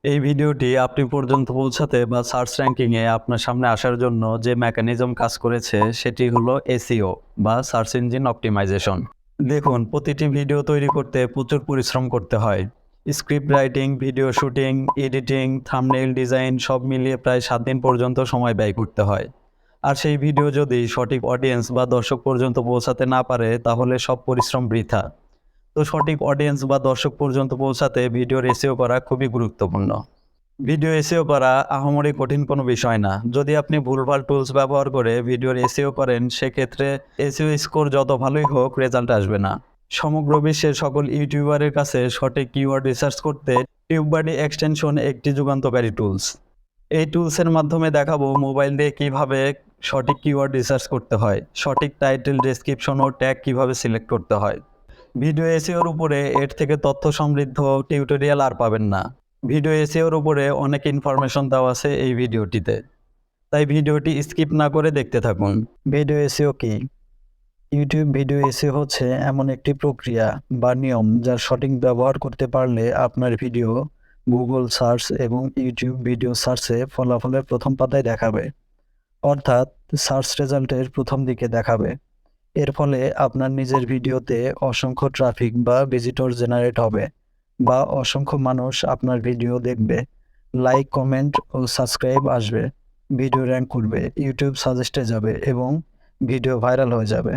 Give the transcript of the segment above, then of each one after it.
এই ভিডিওটি আপনি পর্যন্ত পৌঁছাতে বা সার্চ র্যাঙ্কিংয়ে আপনার সামনে আসার জন্য যে মেকানিজম কাজ করেছে সেটি হলো এসইও বা সার্চ ইঞ্জিন অপটিমাইজেশন। দেখুন, প্রতিটি ভিডিও তৈরি করতে প্রচুর পরিশ্রম করতে হয়। Script writing, video shooting, editing, thumbnail design সব মিলিয়ে প্রায় 7 দিন পর্যন্ত সময় ব্যয় করতে হয়। আর সেই ভিডিও যদি সঠিক অডিয়েন্স বা দর্শক পর্যন্ত পৌঁছাতে না পারে তাহলে সব পরিশ্রম বৃথা। তো সঠিক অডিয়েন্স বা দর্শক পর্যন্ত পৌঁছাতে ভিডিওর এসইও করা খুবই গুরুত্বপূর্ণ। ভিডিও এসইও করা আহামরি কঠিন কোনো বিষয় না। যদি আপনি ভুলভাল টুলস ব্যবহার করে ভিডিওর এসইও করেন, সেক্ষেত্রে এসইও স্কোর যত ভালোই হোক, রেজাল্ট আসবে না। সমগ্র বিশ্বের সকল ইউটিউবারের কাছে সঠিক কিওয়ার্ড রিসার্চ করতে টিউববাডি এক্সটেনশন একটি যুগান্তকারী টুলস। এই টুলসের মাধ্যমে দেখাবো মোবাইল দিয়ে কিভাবে সঠিক কিওয়ার্ড রিসার্চ করতে হয়, সঠিক টাইটেল, ডেসক্রিপশন ও ট্যাগ কিভাবে সিলেক্ট করতে হয়। ভিডিও এসইওর উপরে এর থেকে তথ্য সমৃদ্ধ টিউটোরিয়াল আর পাবেন না। ভিডিও এসইওর উপরে অনেক ইনফরমেশন দেওয়া আছে এই ভিডিওটিতে, তাই ভিডিওটি স্কিপ না করে দেখতে থাকুন। ভিডিও এসইও কি? ইউটিউব ভিডিও এসইও হচ্ছে এমন একটি প্রক্রিয়া বা নিয়ম যার সঠিক ব্যবহার করতে পারলে আপনার ভিডিও গুগল সার্চ এবং ইউটিউব ভিডিও সার্চে ফলাফলের প্রথম পাতায় দেখাবে, অর্থাৎ সার্চ রেজাল্টের প্রথম দিকে দেখাবে। এর ফলে আপনার নিজের ভিডিওতে অসংখ্য ট্রাফিক বা ভিজিটর জেনারেট হবে, বা অসংখ্য মানুষ আপনার ভিডিও দেখবে, লাইক, কমেন্ট ও সাবস্ক্রাইব আসবে, ভিডিও র্যাঙ্ক করবে, ইউটিউব সাজেস্টে যাবে এবং ভিডিও ভাইরাল হয়ে যাবে।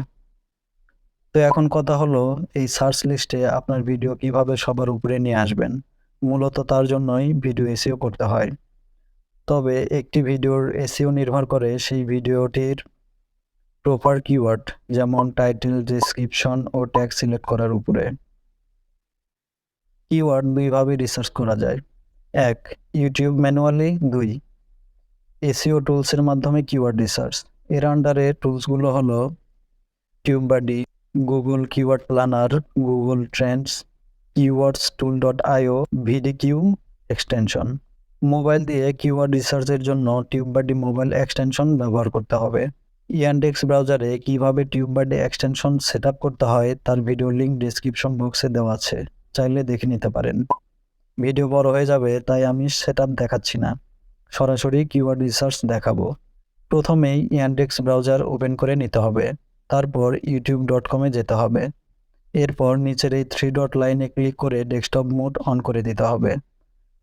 তো এখন কথা হলো, এই সার্চ লিস্টে আপনার ভিডিও কিভাবে সবার উপরে নিয়ে আসবেন। মূলত তার জন্যই ভিডিও এসইও করতে হয়। তবে একটি ভিডিওর এসইও নির্ভর করে সেই ভিডিওটির প্রপার কিওয়ার্ড, যেমন টাইটেল, ডেসক্রিপশন ও ট্যাগ সিলেক্ট করার উপরে। কিওয়ার্ড দুইভাবে রিসার্চ করা যায়: 1. YouTube manually, 2. এসইও টুলসের মাধ্যমে কিওয়ার্ড রিসার্চ। এর আন্ডারে টুলসগুলো হলো TubeBuddy, Google keyword planner, Google trends, keywords-tool.io, VidIQ extension. Mobile দিয়ে কিওয়ার্ড রিসার্চের জন্য টিউববাডি মোবাইল এক্সটেনশন ব্যবহার করতে হবে। ইয়ান্ডেক্স ব্রাউজারে কিভাবে টিউববাডি এক্সটেনশন সেট আপ করতে হয় তার ভিডিও লিঙ্ক ডেসক্রিপশন বক্সে দেওয়া আছে, চাইলে দেখে নিতে পারেন। ভিডিও বড় হয়ে যাবে, তাই আমি সেট আপ দেখাচ্ছি না, সরাসরি কিওয়ার্ড রিসার্চ দেখাবো। প্রথমেই ইয়ান্ডেক্স ব্রাউজার ওপেন করে নিতে হবে, তারপর youtube.com-এ যেতে হবে। এরপর নিচের এই 3 ডট লাইনে ক্লিক করে ডেস্কটপ মোড অন করে দিতে হবে।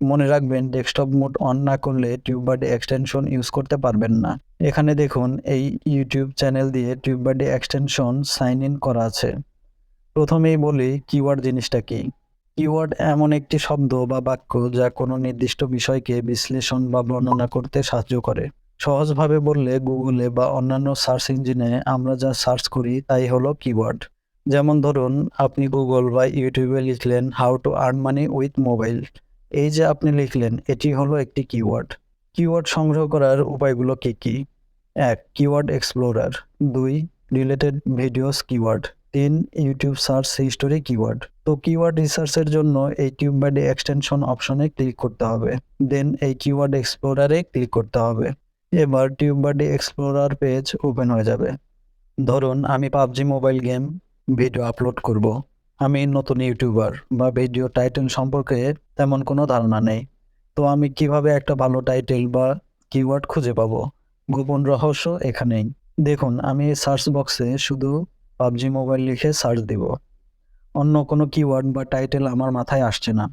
মনে রাখবেন, ডেস্কটপ মোড অন না করলে টিউববাডি এক্সটেনশন ইউজ করতে পারবেন না। এখানে দেখুন, এই ইউটিউব চ্যানেল দিয়ে টিউববাডি এক্সটেনশন সাইন ইন করা আছে। প্রথমেই বলি, কিওয়ার্ড জিনিসটা কি। কিওয়ার্ড এমন একটি শব্দ বা বাক্য যা কোনো নির্দিষ্ট বিষয়কে বিশ্লেষণ বা বর্ণনা করতে সাহায্য করে। সহজভাবে বললে, গুগলে বা অন্যান্য সার্চ ইঞ্জিনে আমরা যা সার্চ করি তাই হলো কিওয়ার্ড। যেমন ধরুন, আপনি গুগল বা ইউটিউবে লিখলেন how to earn money with mobile. এই যে আপনি লিখলেন, এটি হলো একটি কিওয়ার্ড। কিওয়ার্ড সংগ্রহ করার উপায়গুলো কি কি? 1. Keyword explorer, 2. Related videos keyword, 3. YouTube search history keyword. তো কিওয়ার্ড রিসার্চের জন্য এই টিউববাডি এক্সটেনশন অপশনে ক্লিক করতে হবে, দেন এই কিওয়ার্ড এক্সপ্লোরারে ক্লিক করতে হবে। এবার টিউববাডি এক্সপ্লোরার পেজ ওপেন হয়ে যাবে। ধরুন, আমি PUBG mobile game video upload করব। আমি নতুন ইউটিউবার বা ভিডিও টাইটেল সম্পর্কে তেমন কোনো ধারণা নেই। তো আমি কিভাবে একটা ভালো টাইটেল বা কিওয়ার্ড খুঁজে পাবো? গোপন রহস্য এখানেই। দেখুন, আমি সার্চ বক্সে শুধু পাবজি মোবাইল লিখে সার্চ দিব, অন্য কোনো কিওয়ার্ড বা টাইটেল আমার মাথায় আসছে না।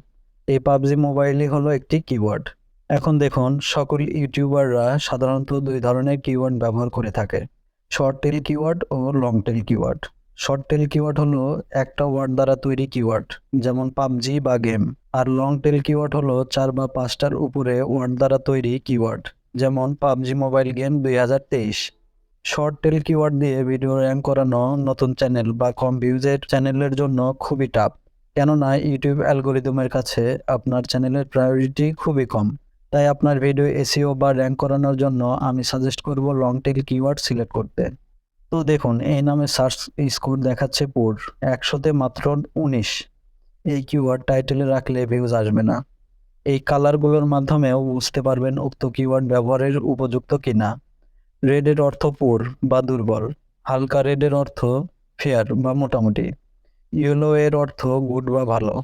এই পাবজি মোবাইলই হলো একটি কিওয়ার্ড। এখন দেখুন, সকল ইউটিউবাররা সাধারণত 2 ধরনের কিওয়ার্ড ব্যবহার করে থাকে: শর্ট টেল কিওয়ার্ড ও long tail keyword. Short tail keyword হলো একটা ওয়ার্ড দ্বারা তৈরি কিওয়ার্ড, যেমন পাবজি বা গেম। আর লং টেল কিওয়ার্ড হলো 4 বা 5টার উপরে ওয়ার্ড দ্বারা তৈরি কিওয়ার্ড, যেমন PUBG mobile game 2023। Short tail keyword দিয়ে ভিডিও র্যাঙ্ক করানো নতুন চ্যানেল বা কম ভিউজের চ্যানেলের জন্য খুবই টাফ, কেননা ইউটিউব অ্যালগোরিদমের কাছে আপনার চ্যানেলের প্রায়োরিটি খুবই কম। তাই আপনার ভিডিও এসইও বা র্যাঙ্ক করানোর জন্য আমি সাজেস্ট করব লং টেল কিওয়ার্ড সিলেক্ট করতে। তো দেখুন, এই নামে সার্চ স্কোর দেখাচ্ছে পুর 100-তে মাত্র 19। এই কিওয়ার্ড টাইটেলে রাখলে ভিউজ আসবে না। এই কালারগুলোর মাধ্যমেও বুঝতে পারবেন উক্ত কিওয়ার্ড ব্যবহারের উপযুক্ত কিনা। রেডের অর্থ পুর বা দুর্বল, হালকা রেডের অর্থ ফেয়ার বা মোটামুটি, ইয়েলো এর অর্থ গুড বা ভালো,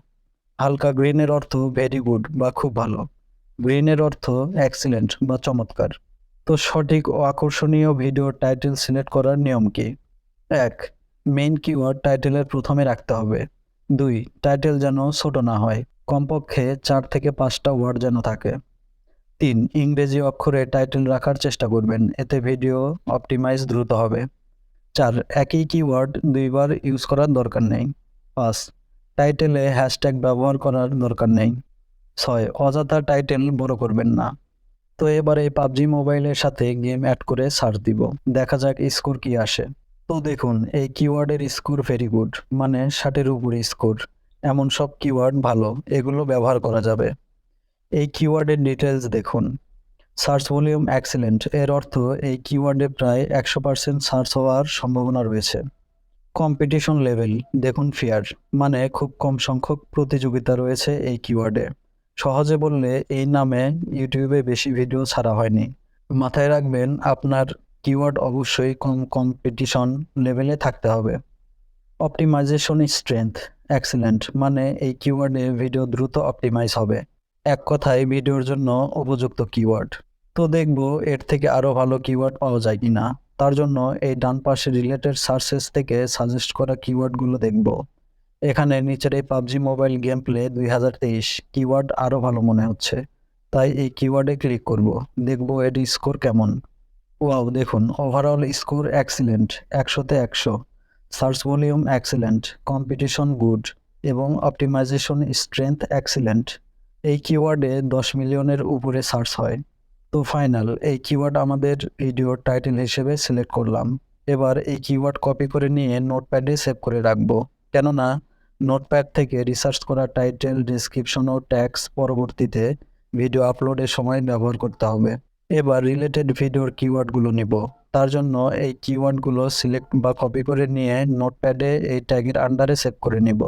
হালকা গ্রিনের অর্থ ভেরি গুড বা খুব ভালো। গ্রিনের অর্থ এক্সিলেন্ট বা চমৎকার। তো সঠিক ও আকর্ষণীয় ভিডিও টাইটেল সিলেক্ট করার নিয়ম কি? 1. মেইন কিওয়ার্ড টাইটেলের প্রথমে রাখতে হবে। 2. টাইটেল যেন ছোট না হয়, কমপক্ষে 4 থেকে 5টা ওয়ার্ড যেন থাকে। 3. ইংরেজি অক্ষরে টাইটেল রাখার চেষ্টা করবেন, এতে ভিডিও অপটিমাইজ দ্রুত হবে। 4. একই কিওয়ার্ড দুইবার ইউজ করার দরকার নেই। 5. টাইটেলে হ্যাশট্যাগ ব্যবহার করার দরকার নেই। 6. অযথা টাইটেল বড় করবেন না। তো এবার এই পাবজি মোবাইলের সাথে গেম অ্যাড করে সার্চ দিব, দেখা যাক স্কোর কি আসে। তো দেখুন এই কিওয়ার্ডের স্কোর ভেরি গুড, মানে 60-এর উপরে স্কোর। এমন সব কিওয়ার্ড ভালো, এগুলো ব্যবহার করা যাবে। এই কিওয়ার্ডের ডিটেলস দেখুন। সার্চ ভলিউম এক্সিলেন্ট, এর অর্থ এই কিওয়ার্ডে প্রায় 100% সার্চ হওয়ার সম্ভাবনা রয়েছে। কম্পিটিশন লেভেল দেখুন ফেয়ার, মানে খুব কম সংখ্যক প্রতিযোগিতা রয়েছে এই কিওয়ার্ডে। সহজে বললে এই নামে ইউটিউবে বেশি ভিডিও ছাড়া হয়নি। মাথায় রাখবেন আপনার কিওয়ার্ড অবশ্যই কম কম্পিটিশন লেভেলে থাকতে হবে। অপটিমাইজেশন স্ট্রেংথ এক্সিলেন্ট, মানে এই কিওয়ার্ডে ভিডিও দ্রুত অপটিমাইজ হবে। এক কথায় ভিডিওর জন্য উপযুক্ত কিওয়ার্ড। তো দেখব এর থেকে আরও ভালো কিওয়ার্ড পাওয়া যায় কিনা। তার জন্য এই ডান পাশে রিলেটেড সার্চেস থেকে সাজেস্ট করা কিওয়ার্ডগুলো দেখব। এখানে নিচের এই PUBG mobile game play 2023 keyword আরও ভালো মনে হচ্ছে, তাই এই কিওয়ার্ডে ক্লিক করব, দেখব এর স্কোর কেমন। ওয়াও, দেখুন ওভারঅল স্কোর এক্সিলেন্ট, 100-তে 100। Search volume excellent, competition good এবং অপটিমাইজেশন স্ট্রেংথ এক্সিলেন্ট। এই কিওয়ার্ডে 10 মিলিয়নের উপরে সার্চ হয়। তো ফাইনাল এই কিওয়ার্ড আমাদের ভিডিওর টাইটেল হিসেবে সিলেক্ট করলাম। এবার এই কিওয়ার্ড কপি করে নিয়ে নোটপ্যাডে সেভ করে রাখবো, কেননা নোটপ্যাড থেকে রিসার্চ করা টাইটেল, ডিসক্রিপশন ও ট্যাগস পরবর্তীতে ভিডিও আপলোডের সময় ব্যবহার করতে হবে। এবার রিলেটেড ভিডিওর কিওয়ার্ডগুলো নিব। তার জন্য এই কিওয়ার্ডগুলো সিলেক্ট বা কপি করে নিয়ে নোটপ্যাডে এই ট্যাগের আন্ডারে সেভ করে নিব।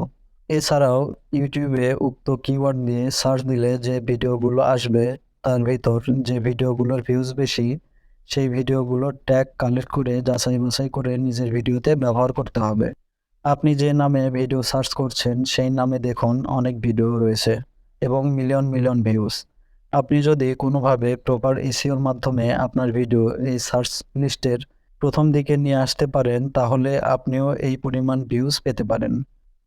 এছাড়াও ইউটিউবে উক্ত কিওয়ার্ড দিয়ে সার্চ দিলে যে ভিডিওগুলো আসবে তার ভিতর যে ভিডিওগুলোর ভিউজ বেশি, সেই ভিডিওগুলোর ট্যাগ কালেক্ট করে যাচাই বাছাই করে নিজের ভিডিওতে ব্যবহার করতে হবে। আপনি যে নামে ভিডিও সার্চ করছেন সেই নামে দেখুন অনেক ভিডিও রয়েছে এবং মিলিয়ন মিলিয়ন ভিউজ। আপনি যদি কোনোভাবে প্রপার এসইওর মাধ্যমে আপনার ভিডিও এই সার্চ লিস্টের প্রথম দিকে নিয়ে আসতে পারেন, তাহলে আপনিও এই পরিমাণ ভিউজ পেতে পারেন।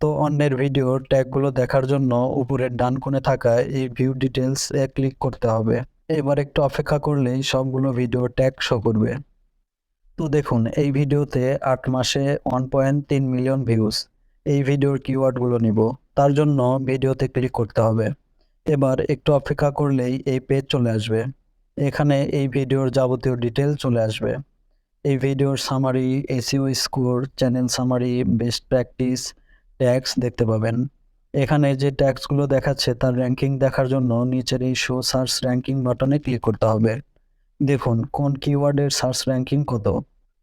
তো অন্যের ভিডিওর ট্যাগগুলো দেখার জন্য উপরের ডান কোণে থাকা এই ভিউ ডিটেলস এ ক্লিক করতে হবে। এবার একটু অপেক্ষা করলেই সবগুলো ভিডিও ট্যাগ শো করবে। তো দেখুন এই ভিডিওতে 8 মাসে 1.3 মিলিয়ন ভিউজ। এই ভিডিওর কিওয়ার্ডগুলো নিব, তার জন্য ভিডিওতে ক্লিক করতে হবে। এবার একটু অপেক্ষা করলেই এই পেজ চলে আসবে। এখানে এই ভিডিওর যাবতীয় ডিটেল চলে আসবে। এই ভিডিওর summary, SEO score, channel summary, best practice, tags দেখতে পাবেন। এখানে যে ট্যাগসগুলো দেখাচ্ছে তার র্যাঙ্কিং দেখার জন্য নিচের এই শো সার্চ র্যাঙ্কিং বাটনে ক্লিক করতে হবে। দেখুন কোন কিওয়ার্ডের সার্চ র্যাঙ্কিং কত,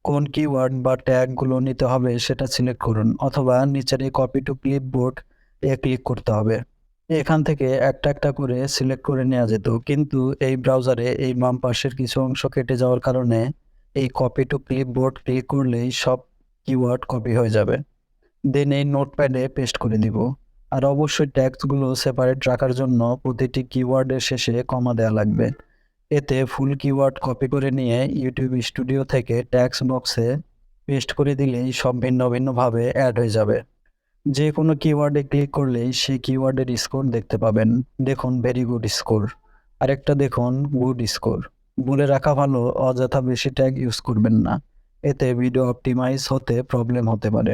কোন কিওয়ার্ড বা ট্যাগগুলো নিতে হবে সেটা সিলেক্ট করুন, অথবা নিচের এই copy to clipboard A click করতে হবে। এখান থেকে একটা একটা করে সিলেক্ট করে নেওয়া যেত, কিন্তু এই ব্রাউজারে এই বাম পাশের কিছু অংশ কেটে যাওয়ার কারণে এই কপি টু ক্লিপবোর্ড ক্লিক করলেই সব কিওয়ার্ড কপি হয়ে যাবে। দেন এই নোটপ্যাডে পেস্ট করে দিব। আর অবশ্যই ট্যাগসগুলো সেপারেট রাখার জন্য প্রতিটি কিওয়ার্ডের শেষে কমা দেওয়া লাগবে। এতে ফুল কিওয়ার্ড কপি করে নিয়ে ইউটিউব স্টুডিও থেকে ট্যাগস বক্সে পেস্ট করে দিলেই সব ভিন্ন ভিন্নভাবে অ্যাড হয়ে যাবে। যে কোনো কিওয়ার্ডে ক্লিক করলেই সেই কিওয়ার্ডের স্কোর দেখতে পাবেন। দেখুন ভেরি গুড স্কোর। আরেকটা দেখুন গুড স্কোর। বলে রাখা ভালো, অযথা বেশি ট্যাগ ইউজ করবেন না, এতে ভিডিও অপটিমাইজ হতে প্রবলেম হতে পারে।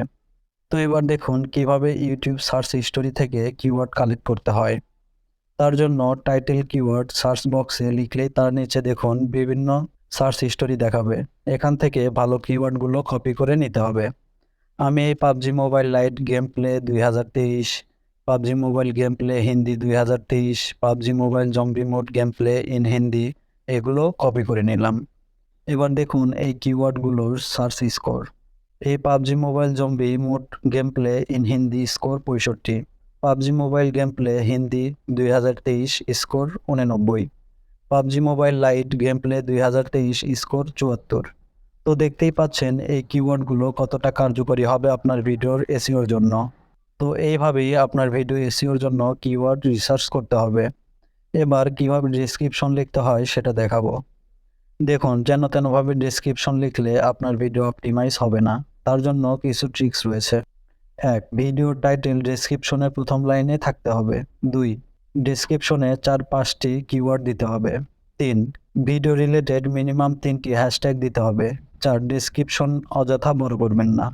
তো এবার দেখুন কিভাবে ইউটিউব সার্চ হিস্টোরি থেকে কিওয়ার্ড কালেক্ট করতে হয়। তার জন্য টাইটেল কিওয়ার্ড সার্চ বক্সে লিখলেই তার নিচে দেখুন বিভিন্ন সার্চ হিস্টোরি দেখাবে। এখান থেকে ভালো কিওয়ার্ডগুলো কপি করে নিতে হবে। আমি এই PUBG mobile light game play 2023, PUBG mobile game play Hindi 2023, PUBG mobile zombie mode game play in Hindi, এগুলো কপি করে নিলাম। এবার দেখুন এই কিওয়ার্ডগুলোর সার্চ স্কোর। এই PUBG mobile zombie mode game play in Hindi score 65, PUBG mobile game play Hindi 2023 score 89, PUBG mobile light game play 2023 score 74। তো দেখতেই পাচ্ছেন এই কিওয়ার্ডগুলো কতটা কার্যকরী হবে আপনার ভিডিওর এসইওর জন্য। তো এইভাবেই আপনার ভিডিও এসইওর জন্য কিওয়ার্ড রিসার্চ করতে হবে। এবার কিভাবে ডেসক্রিপশন লিখতে হয় সেটা দেখাবো। দেখুন, যেন তেনভাবে ডেসক্রিপশন লিখলে আপনার ভিডিও অপটিমাইজ হবে না। তার জন্য কিছু ট্রিক্স রয়েছে। ১. ভিডিওর টাইটেল ডেসক্রিপশনের প্রথম লাইনে থাকতে হবে। ২. ডেসক্রিপশনে ৪-৫টি কিওয়ার্ড দিতে হবে। ৩. ভিডিও রিলেটেড মিনিমাম ৩টি হ্যাশট্যাগ দিতে হবে। ৪. ডেসক্রিপশন অযথা বড় করবেন না।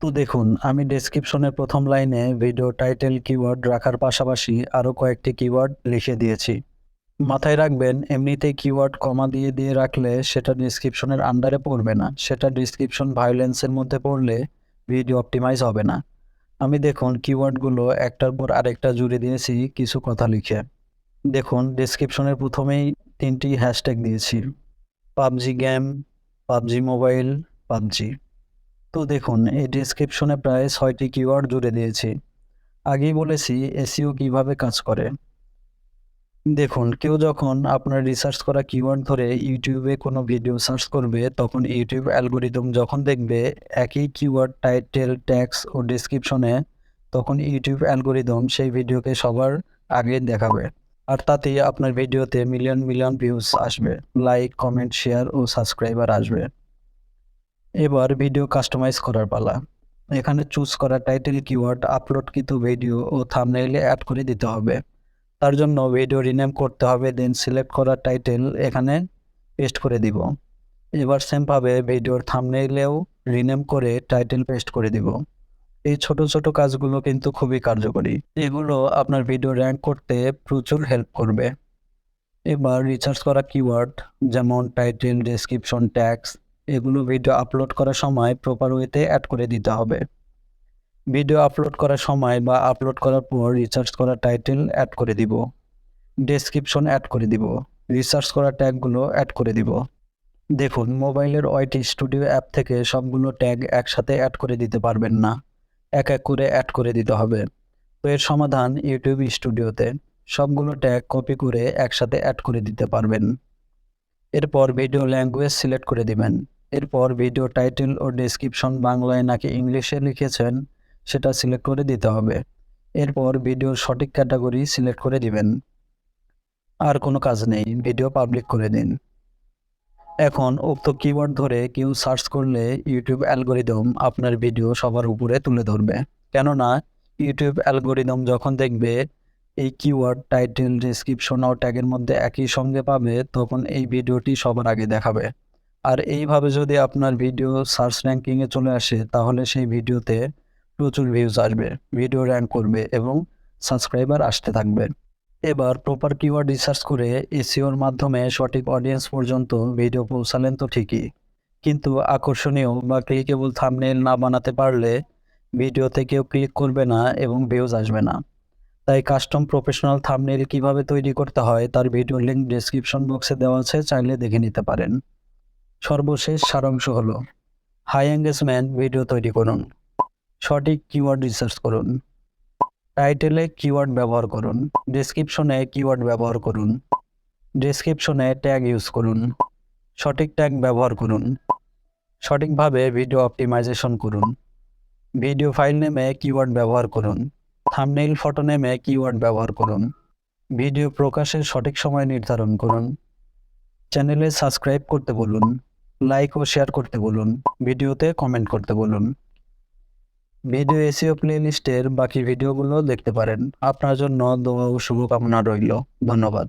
তো দেখুন, আমি ডেসক্রিপশনের প্রথম লাইনে ভিডিও টাইটেল কিওয়ার্ড রাখার পাশাপাশি আরও কয়েকটি কিওয়ার্ড লিখে দিয়েছি। মাথায় রাখবেন, এমনিতেই কিওয়ার্ড কমা দিয়ে দিয়ে রাখলে সেটা ডেসক্রিপশনের আন্ডারে পড়বে না, সেটা ডেসক্রিপশন ভায়োলেন্সের মধ্যে পড়লে ভিডিও অপটিমাইজ হবে না। আমি দেখুন কিওয়ার্ডগুলো একটার পর আরেকটা জুড়ে দিয়েছি কিছু কথা লিখে। দেখুন, ডেসক্রিপশনের প্রথমেই 3টি হ্যাশট্যাগ দিয়েছি: PUBG game, PUBG mobile, PUBG. তো দেখুন, এই ডেসক্রিপশনে প্রায় 6টি কিওয়ার্ড জুড়ে দিয়েছি। আগেই বলেছি এসইও কিভাবে কাজ করে। দেখুন, কেউ যখন আপনার রিসার্চ করা কিওয়ার্ড ধরে ইউটিউবে কোনো ভিডিও সার্চ করবে, তখন ইউটিউব অ্যালগরিদম যখন দেখবে একই কিওয়ার্ড টাইটেল, ট্যাগস ও ডেসক্রিপশনে, তখন ইউটিউব অ্যালগরিদম সেই ভিডিওকে সবার আগে দেখাবে। আর তাতেই আপনার ভিডিওতে মিলিয়ন মিলিয়ন ভিউজ আসবে, লাইক, কমেন্ট, শেয়ার ও সাবস্ক্রাইবার আসবে। এবার ভিডিও কাস্টমাইজ করার পালা। এখানে চুজ করা টাইটেল কিওয়ার্ড আপলোডকৃত ভিডিও ও থাম্বনেইলে অ্যাড করে দিতে হবে। তার জন্য ভিডিও রিনেম করতে হবে, দেন সিলেক্ট করা টাইটেল এখানে পেস্ট করে দিব। এবার সেমভাবে ভিডিওর থাম্বনেইলেও রিনেম করে টাইটেল পেস্ট করে দিব। এই ছোট ছোট কাজগুলো কিন্তু খুবই কার্যকরী। এগুলো আপনার ভিডিও র্যাঙ্ক করতে প্রচুর হেল্প করবে। এবার রিসার্চ করা কিওয়ার্ড যেমন টাইটেল, ডেসক্রিপশন, ট্যাগস, এগুলো ভিডিও আপলোড করার সময় প্রপার ওয়েতে অ্যাড করে দিতে হবে। ভিডিও আপলোড করার সময় বা আপলোড করার পর রিসার্চ করা টাইটেল অ্যাড করে দিব, ডেসক্রিপশন অ্যাড করে দিব, রিসার্চ করা ট্যাগগুলো অ্যাড করে দিব। দেখুন, মোবাইলের ওয়াইটি স্টুডিও অ্যাপ থেকে সবগুলো ট্যাগ একসাথে অ্যাড করে দিতে পারবেন না, এক এক করে অ্যাড করে দিতে হবে। তো এর সমাধান ইউটিউব স্টুডিওতে সবগুলো ট্যাগ কপি করে একসাথে অ্যাড করে দিতে পারবেন। এরপর ভিডিও ল্যাঙ্গুয়েজ সিলেক্ট করে দিবেন। এরপর ভিডিও টাইটেল ও ডেসক্রিপশন বাংলায় নাকি ইংলিশে লিখেছেন সেটা সিলেক্ট করে দিতে হবে। এরপর ভিডিওর সঠিক ক্যাটাগরি সিলেক্ট করে দিবেন। আর কোনো কাজ নেই, ভিডিও পাবলিক করে দিন। এখন উক্ত কিওয়ার্ড ধরে কেউ সার্চ করলে ইউটিউব অ্যালগরিদম আপনার ভিডিও সবার উপরে তুলে ধরবে। কেননা ইউটিউব অ্যালগরিদম যখন দেখবে এই কিওয়ার্ড টাইটেল, ডেসক্রিপশন ও ট্যাগের মধ্যে একই সঙ্গে পাবে, তখন এই ভিডিওটি সবার আগে দেখাবে। আর এইভাবে যদি আপনার ভিডিও সার্চ র্যাঙ্কিংয়ে চলে আসে, তাহলে সেই ভিডিওতে প্রচুর ভিউজ আসবে, ভিডিও র্যাঙ্ক করবে এবং সাবস্ক্রাইবার আসতে থাকবে। এবার প্রপার কিওয়ার্ড রিসার্চ করে এসইওর মাধ্যমে সঠিক অডিয়েন্স পর্যন্ত ভিডিও পৌঁছালেন তো ঠিকই, কিন্তু আকর্ষণীয় বা ক্লিকেবল থাম্বনেইল না বানাতে পারলে ভিডিওতে কেউ ক্লিক করবে না এবং ভিউজ আসবে না। তাই কাস্টম প্রফেশনাল থাম্বনেইল কিভাবে তৈরি করতে হয় তার ভিডিও লিঙ্ক ডেসক্রিপশন বক্সে দেওয়া আছে, চাইলে দেখে নিতে পারেন। সর্বশেষ সারাংশ হলো, হাই এঙ্গেজমেন্ট ভিডিও তৈরি করুন, সঠিক কিওয়ার্ড রিসার্চ করুন, টাইটেলে কিওয়ার্ড ব্যবহার করুন, ডেসক্রিপশনে কিওয়ার্ড ব্যবহার করুন, ডেসক্রিপশনে ট্যাগ ইউজ করুন, সঠিক ট্যাগ ব্যবহার করুন, সঠিকভাবে ভিডিও অপটিমাইজেশন করুন, ভিডিও ফাইল নেমে কিওয়ার্ড ব্যবহার করুন, থাম্বনেইল ফটো নেমে কিওয়ার্ড ব্যবহার করুন, ভিডিও প্রকাশের সঠিক সময় নির্ধারণ করুন, চ্যানেলে সাবস্ক্রাইব করতে বলুন, লাইক ও শেয়ার করতে বলুন, ভিডিওতে কমেন্ট করতে বলুন। ভিডিও এসইও প্লেলিস্টের বাকি ভিডিওগুলো দেখতে পারেন। আপনার জন্য দোয়া ও শুভকামনা রইল। ধন্যবাদ।